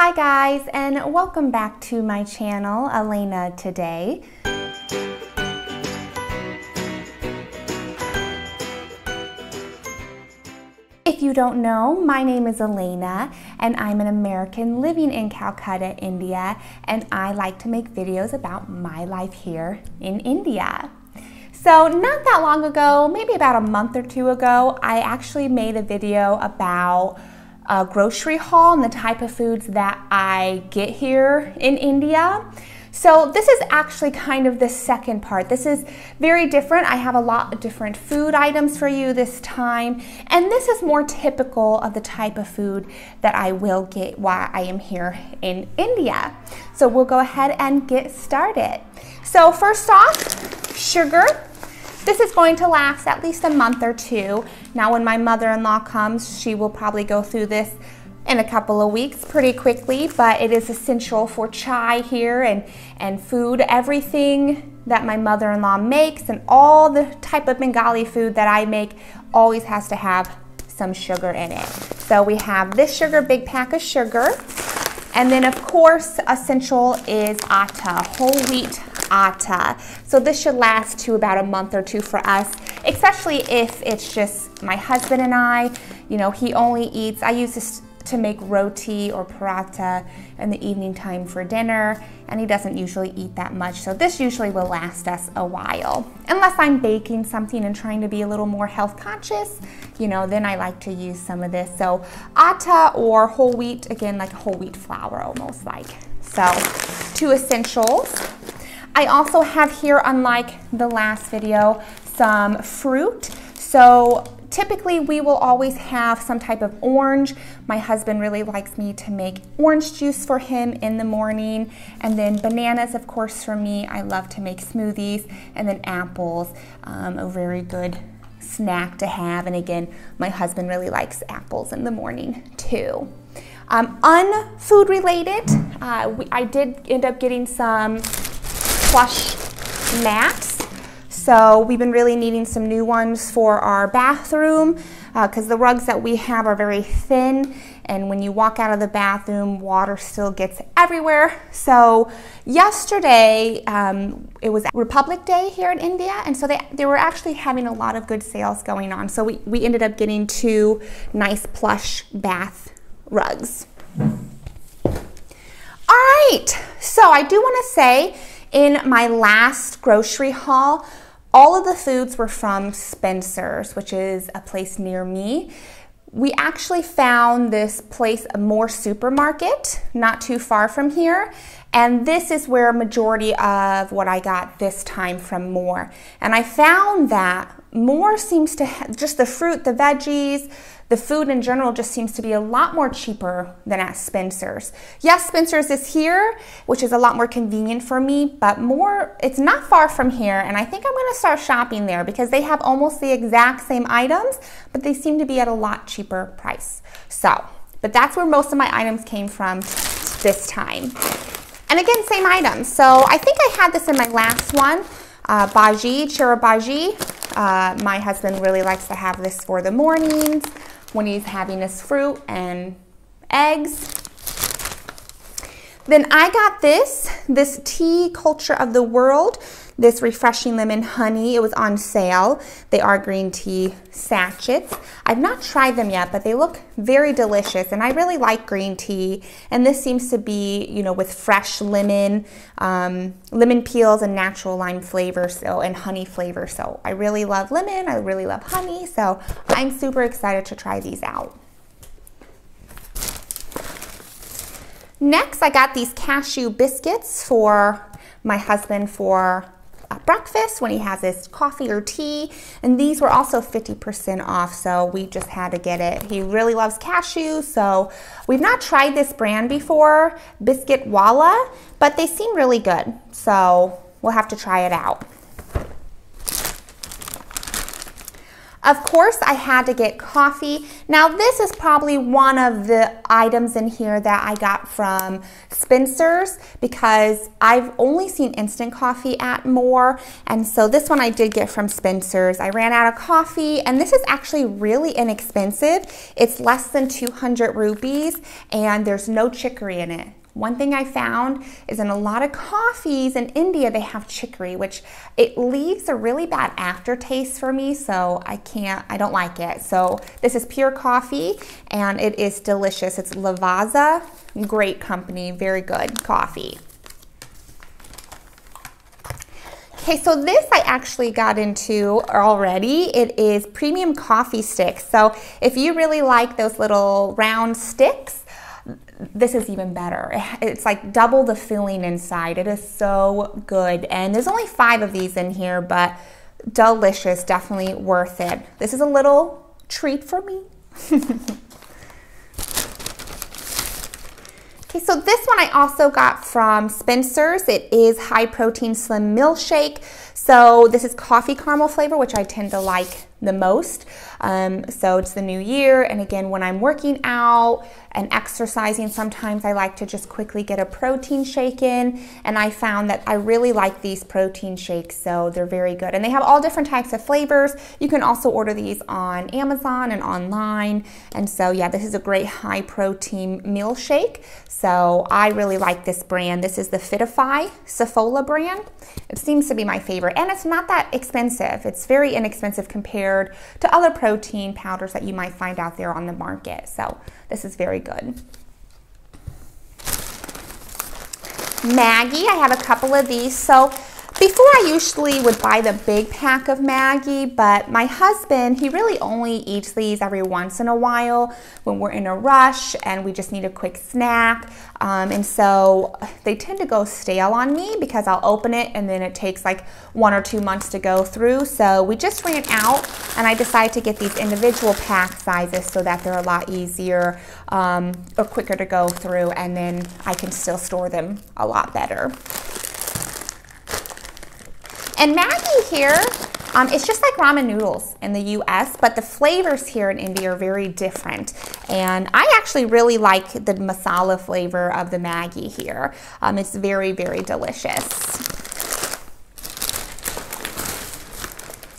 Hi guys, and welcome back to my channel, Elena Today. If you don't know, my name is Elena and I'm an American living in Calcutta, India, and I like to make videos about my life here in India. So not that long ago, maybe about a month or two ago, I actually made a video about a grocery haul and the type of foods that I get here in India. So this is actually kind of the second part. This is very different. I have a lot of different food items for you this time, and this is more typical of the type of food that I will get while I am here in India. So we'll go ahead and get started. So first off, sugar. This is going to last at least a month or two. Now when my mother-in-law comes, she will probably go through this in a couple of weeks pretty quickly, but it is essential for chai here and food. Everything that my mother-in-law makes and all the type of Bengali food that I make always has to have some sugar in it. So we have this sugar, big pack of sugar. And then of course, essential is atta, whole wheat atta. So this should last to about a month or two for us, especially if it's just my husband and I. You know, he only eats, I use this to make roti or paratha in the evening time for dinner, and he doesn't usually eat that much. So this usually will last us a while. Unless I'm baking something and trying to be a little more health conscious, you know, then I like to use some of this. So atta or whole wheat, again, like whole wheat flour almost like. So two essentials. I also have here, unlike the last video, some fruit. So typically we will always have some type of orange. My husband really likes me to make orange juice for him in the morning. And then bananas, of course, for me. I love to make smoothies. And then apples, a very good snack to have. And again, my husband really likes apples in the morning too. Unfood related, I did end up getting some plush mats. So we've been really needing some new ones for our bathroom because the rugs that we have are very thin, and when you walk out of the bathroom, water still gets everywhere. So yesterday, it was Republic Day here in India, and so they were actually having a lot of good sales going on. So we ended up getting two nice plush bath rugs. All right, so I do want to say, in my last grocery haul, all of the foods were from Spencer's, which is a place near me. We actually found this place, a More supermarket, not too far from here. And this is where a majority of what I got this time from More. And I found that More seems to have just the fruit, the veggies, the food in general just seems to be a lot more cheaper than at Spencer's. Yes, Spencer's is here, which is a lot more convenient for me, but More, it's not far from here, and I think I'm gonna start shopping there because they have almost the exact same items, but they seem to be at a lot cheaper price. So, but that's where most of my items came from this time. And again, same items. So I think I had this in my last one, bhaji, chira bhaji. My husband really likes to have this for the mornings when he's having his fruit and eggs. Then I got this tea culture of the world, this refreshing lemon honey. It was on sale. They are green tea sachets. I've not tried them yet, but they look very delicious, and I really like green tea. And this seems to be, you know, with fresh lemon, lemon peels and natural lime flavor, so, and honey flavor. So I really love lemon, I really love honey, so I'm super excited to try these out. Next, I got these cashew biscuits for my husband for breakfast when he has his coffee or tea, and these were also 50% off, so we just had to get it. He really loves cashews, so we've not tried this brand before, Biscuit Walla, but they seem really good, so we'll have to try it out. Of course, I had to get coffee. Now, this is probably one of the items in here that I got from Spencer's because I've only seen instant coffee at More, and so this one I did get from Spencer's. I ran out of coffee, and this is actually really inexpensive. It's less than 200 rupees, and there's no chicory in it. One thing I found is in a lot of coffees in India, they have chicory, which it leaves a really bad aftertaste for me, so I don't like it. So this is pure coffee, and it is delicious. It's Lavazza, great company, very good coffee. Okay, so this I actually got into already. It is premium coffee sticks. So if you really like those little round sticks, this is even better. It's like double the filling inside. It is so good. And there's only 5 of these in here, but delicious, definitely worth it. This is a little treat for me. Okay, so this one I also got from Spencer's. It is high protein slim milkshake. So this is coffee caramel flavor, which I tend to like the most. So it's the new year, and again, when I'm working out and exercising, sometimes I like to just quickly get a protein shake in, and I found that I really like these protein shakes, so they're very good. And they have all different types of flavors. You can also order these on Amazon and online, and so yeah, this is a great high protein meal shake. So I really like this brand. This is the Fitify Safola brand. It seems to be my favorite, and it's not that expensive. It's very inexpensive compared to other protein powders that you might find out there on the market. So this is very good. Maggi, I have a couple of these. So before I usually would buy the big pack of Maggi, but my husband, he really only eats these every once in a while when we're in a rush and we just need a quick snack. And so they tend to go stale on me because I'll open it and then it takes like 1 or 2 months to go through. So we just ran out, and I decided to get these individual pack sizes so that they're a lot easier or quicker to go through, and then I can still store them a lot better. And Maggi here, it's just like ramen noodles in the US, but the flavors here in India are very different. And I actually really like the masala flavor of the Maggi here. It's very, very delicious.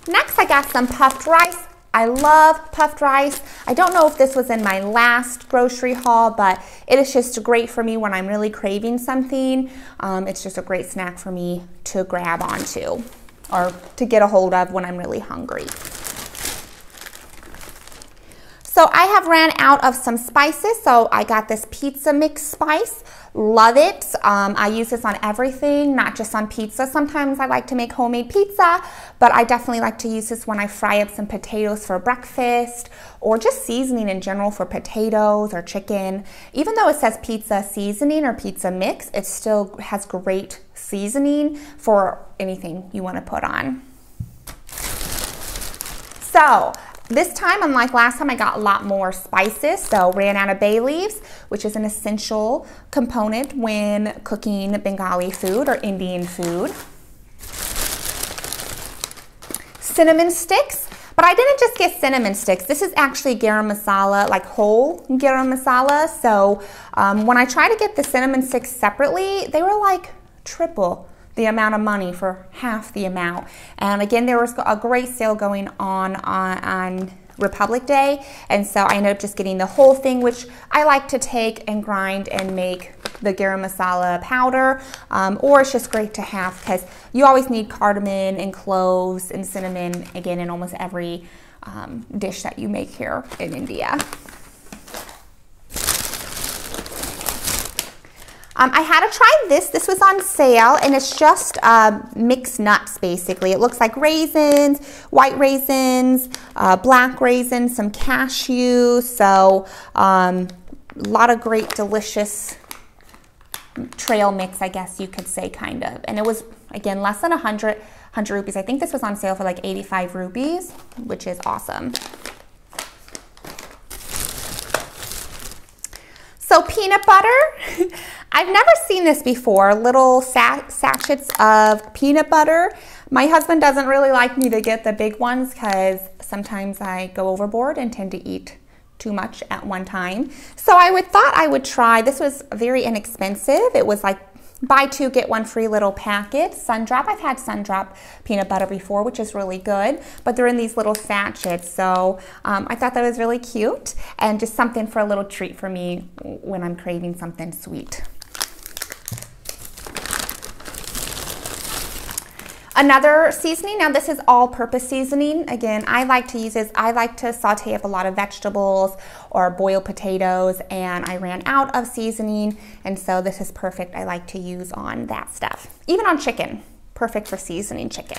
Next, I got some puffed rice. I love puffed rice. I don't know if this was in my last grocery haul, but it is just great for me when I'm really craving something. It's just a great snack for me to grab onto or to get a hold of when I'm really hungry. So I have ran out of some spices, so I got this pizza mix spice. Love it. I use this on everything, not just on pizza. Sometimes I like to make homemade pizza, but I definitely like to use this when I fry up some potatoes for breakfast, or just seasoning in general for potatoes or chicken. Even though it says pizza seasoning or pizza mix, it still has great seasoning for anything you want to put on. So this time, unlike last time, I got a lot more spices, so ran out of bay leaves, which is an essential component when cooking Bengali food or Indian food. Cinnamon sticks, but I didn't just get cinnamon sticks. This is actually garam masala, like whole garam masala. So when I tried to get the cinnamon sticks separately, they were like triple the amount of money for half the amount. And again, there was a great sale going on Republic Day, and so I ended up just getting the whole thing, which I like to take and grind and make the garam masala powder, or it's just great to have because you always need cardamom and cloves and cinnamon, again, in almost every dish that you make here in India. I had to try this. This was on sale, and it's just mixed nuts, basically. It looks like raisins, white raisins, black raisins, some cashews. So a lot of great, delicious trail mix, I guess you could say, kind of. And it was, again, less than 100 rupees. I think this was on sale for like 85 rupees, which is awesome. So So peanut butter, I've never seen this before, little sachets of peanut butter. My husband doesn't really like me to get the big ones because sometimes I go overboard and tend to eat too much at one time. So thought I would try, this was very inexpensive. It was like buy two, get one free little packet. Sundrop, I've had Sundrop peanut butter before, which is really good, but they're in these little sachets. So I thought that was really cute and just something for a little treat for me when I'm craving something sweet. Another seasoning, now this is all-purpose seasoning. Again, I like to use this, I like to saute up a lot of vegetables or boil potatoes, and I ran out of seasoning, and so this is perfect. I like to use on that stuff. Even on chicken, perfect for seasoning chicken.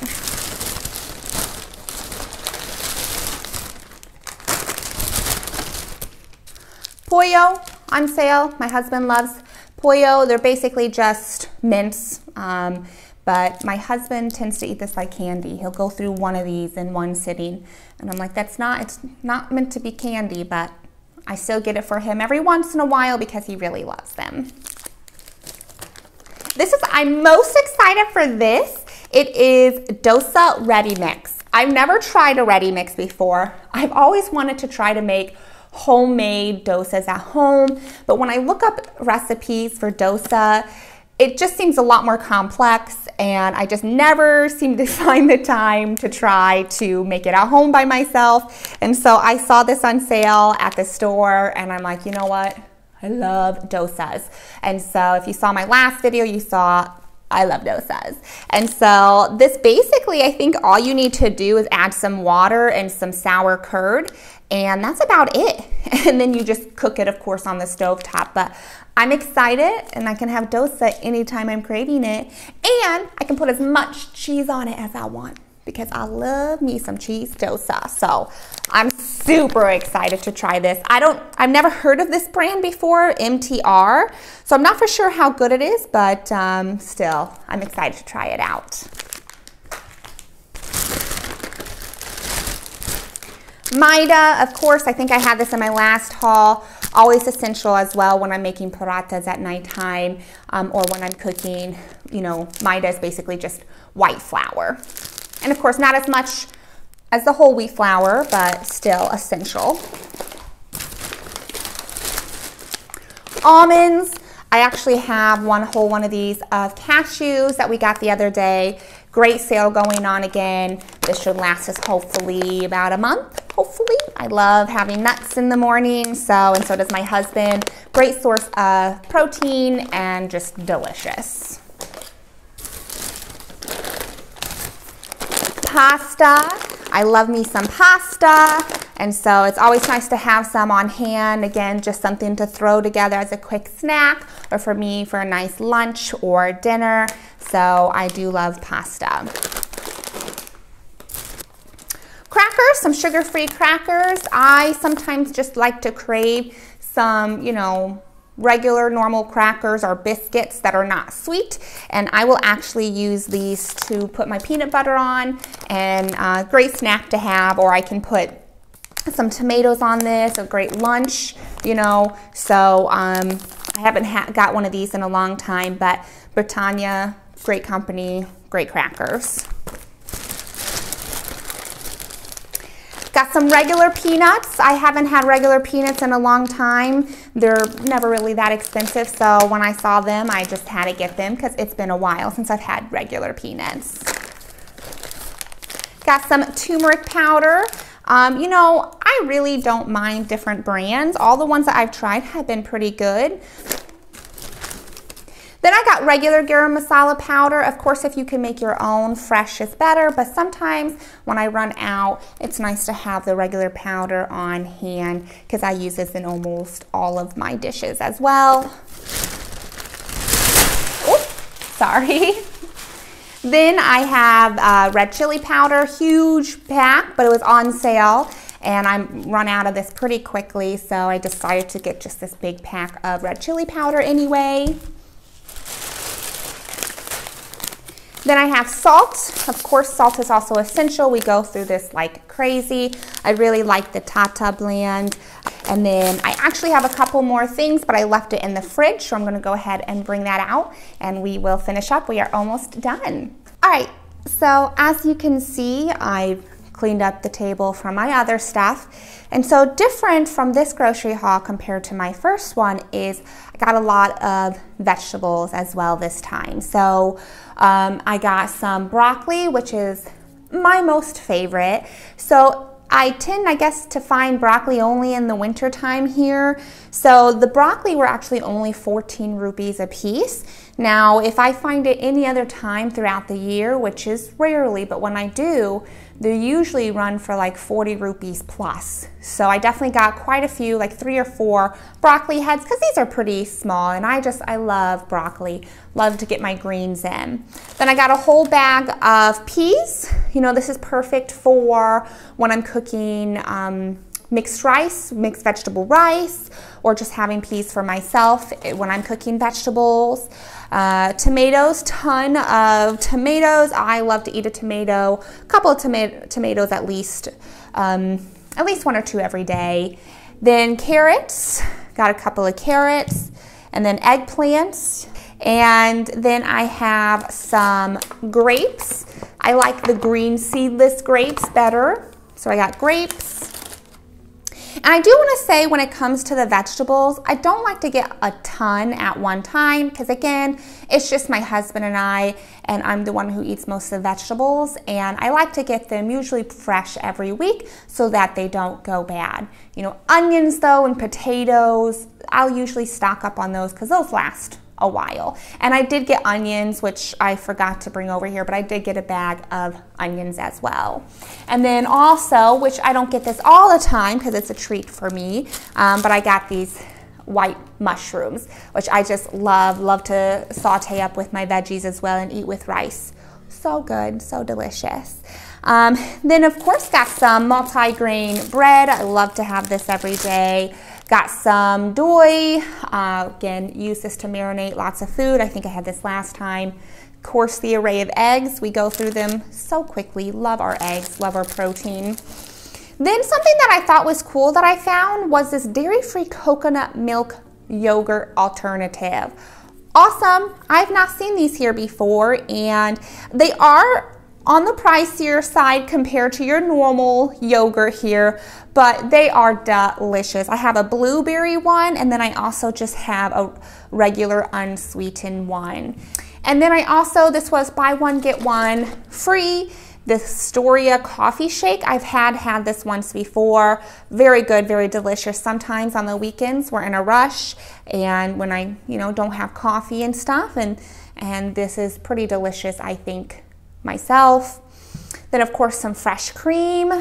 Pollo on sale. My husband loves pollo. They're basically just mince. But my husband tends to eat this like candy. He'll go through one of these in one sitting. And I'm like, it's not meant to be candy, but I still get it for him every once in a while because he really loves them. I'm most excited for this. It is dosa ready mix. I've never tried a ready mix before. I've always wanted to try to make homemade dosas at home, but when I look up recipes for dosa, it just seems a lot more complex, and I just never seem to find the time to try to make it at home by myself. And so I saw this on sale at the store, and I'm like, you know what? I love dosas. And so if you saw my last video, you saw I love dosas. And so this basically, I think all you need to do is add some water and some sour curd, and that's about it. And then you just cook it, of course, on the stovetop. But I'm excited, and I can have dosa anytime I'm craving it, and I can put as much cheese on it as I want because I love me some cheese dosa. So I'm super excited to try this. I've never heard of this brand before, MTR, so I'm not for sure how good it is, but still, I'm excited to try it out. Maida, of course, I think I had this in my last haul. Always essential as well when I'm making parathas at nighttime or when I'm cooking. You know, Maida is basically just white flour. And of course, not as much as the whole wheat flour, but still essential. Almonds. I actually have one of these of cashews that we got the other day. Great sale going on again. This should last us hopefully about a month, hopefully. I love having nuts in the morning, and so does my husband. Great source of protein and just delicious. Pasta. I love me some pasta, and so it's always nice to have some on hand. Again, just something to throw together as a quick snack, or for me for a nice lunch or dinner. So I do love pasta. Crackers, some sugar-free crackers. I sometimes just like to crave some, you know, regular normal crackers or biscuits that are not sweet, and I will actually use these to put my peanut butter on, and great snack to have, or I can put some tomatoes on this, a great lunch, you know. So I haven't got one of these in a long time, but Britannia, great company, great crackers. Got some regular peanuts. I haven't had regular peanuts in a long time. They're never really that expensive, so when I saw them, I just had to get them because it's been a while since I've had regular peanuts. Got some turmeric powder. You know, I really don't mind different brands. All the ones that I've tried have been pretty good. Then I got regular garam masala powder. Of course, if you can make your own, fresh is better, but sometimes when I run out, it's nice to have the regular powder on hand because I use this in almost all of my dishes as well. Oops, sorry. Then I have red chili powder, huge pack, but it was on sale, and I run out of this pretty quickly, so I decided to get just this big pack of red chili powder anyway. Then I have salt. Of course, salt is also essential. We go through this like crazy. I really like the Tata blend. And then I actually have a couple more things, but I left it in the fridge, so I'm gonna go ahead and bring that out and we will finish up. We are almost done. All right, so as you can see, I've cleaned up the table from my other stuff. And so different from this grocery haul compared to my first one is I got a lot of vegetables as well this time. So I got some broccoli, which is my most favorite. So I tend, I guess, to find broccoli only in the winter time here. So the broccoli were actually only 14 rupees a piece. Now, if I find it any other time throughout the year, which is rarely, but when I do, they usually run for like 40 rupees plus. So I definitely got quite a few, like 3 or 4 broccoli heads, because these are pretty small, and I love broccoli. Love to get my greens in. Then I got a whole bag of peas. You know, this is perfect for when I'm cooking mixed rice, mixed vegetable rice, or just having peas for myself when I'm cooking vegetables. Tomatoes, ton of tomatoes. I love to eat a tomato, a couple of tomatoes at least 1 or 2 every day. Then carrots, got a couple of carrots, and then eggplants. And then I have some grapes. I like the green seedless grapes better, so I got grapes. And I do want to say, when it comes to the vegetables, I don't like to get a ton at one time, because again, it's just my husband and I'm the one who eats most of the vegetables, and I like to get them usually fresh every week so that they don't go bad. You know, onions though and potatoes, I'll usually stock up on those because those last a while. And I did get onions, which I forgot to bring over here, but I did get a bag of onions as well. And then also, which I don't get this all the time because it's a treat for me, but I got these white mushrooms, which I just love to saute up with my veggies as well and eat with rice. So good, so delicious. Then of course got some multi-grain bread. I love to have this every day. Got some doi, again, use this to marinate lots of food. I think I had this last time. Of course, the array of eggs. We go through them so quickly. Love our eggs, love our protein. Then something that I thought was cool that I found was this dairy-free coconut milk yogurt alternative. Awesome. I've not seen these here before, and they are on the pricier side compared to your normal yogurt here, but they are delicious. I have a blueberry one, and then I also just have a regular unsweetened one. And then I also, this was buy one, get one free, the Storia coffee shake. I've had this once before. Very good, very delicious. Sometimes on the weekends we're in a rush, and when I, don't have coffee and stuff, and this is pretty delicious, I think, myself. Then of course some fresh cream,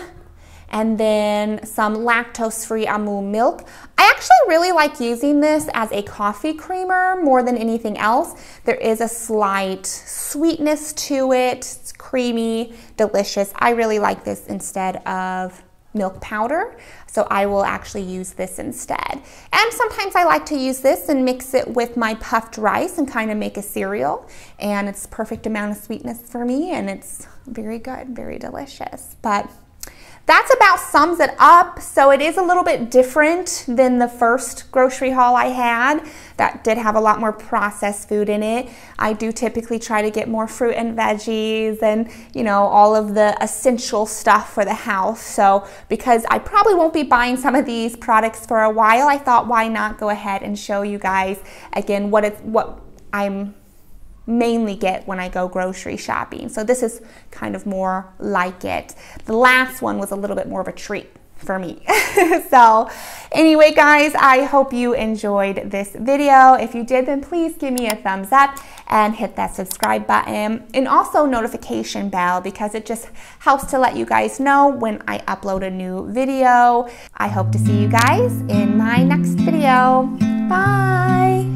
and then some lactose-free Amul milk. I actually really like using this as a coffee creamer more than anything else. There is a slight sweetness to it. It's creamy, delicious. I really like this instead of milk powder, so I will actually use this instead. And sometimes I like to use this and mix it with my puffed rice and kind of make a cereal, and it's perfect amount of sweetness for me, and it's very good, very delicious. But that's about sums it up. So it is a little bit different than the first grocery haul I had that did have a lot more processed food in it. I do typically try to get more fruit and veggies and, all of the essential stuff for the house. So because I probably won't be buying some of these products for a while, I thought, why not go ahead and show you guys again what I'm mainly get when I go grocery shopping. So this is kind of more like it. The last one was a little bit more of a treat for me. So anyway, guys, I hope you enjoyed this video. If you did, then please give me a thumbs up and hit that subscribe button, and also notification bell, because it just helps to let you guys know when I upload a new video. I hope to see you guys in my next video. Bye.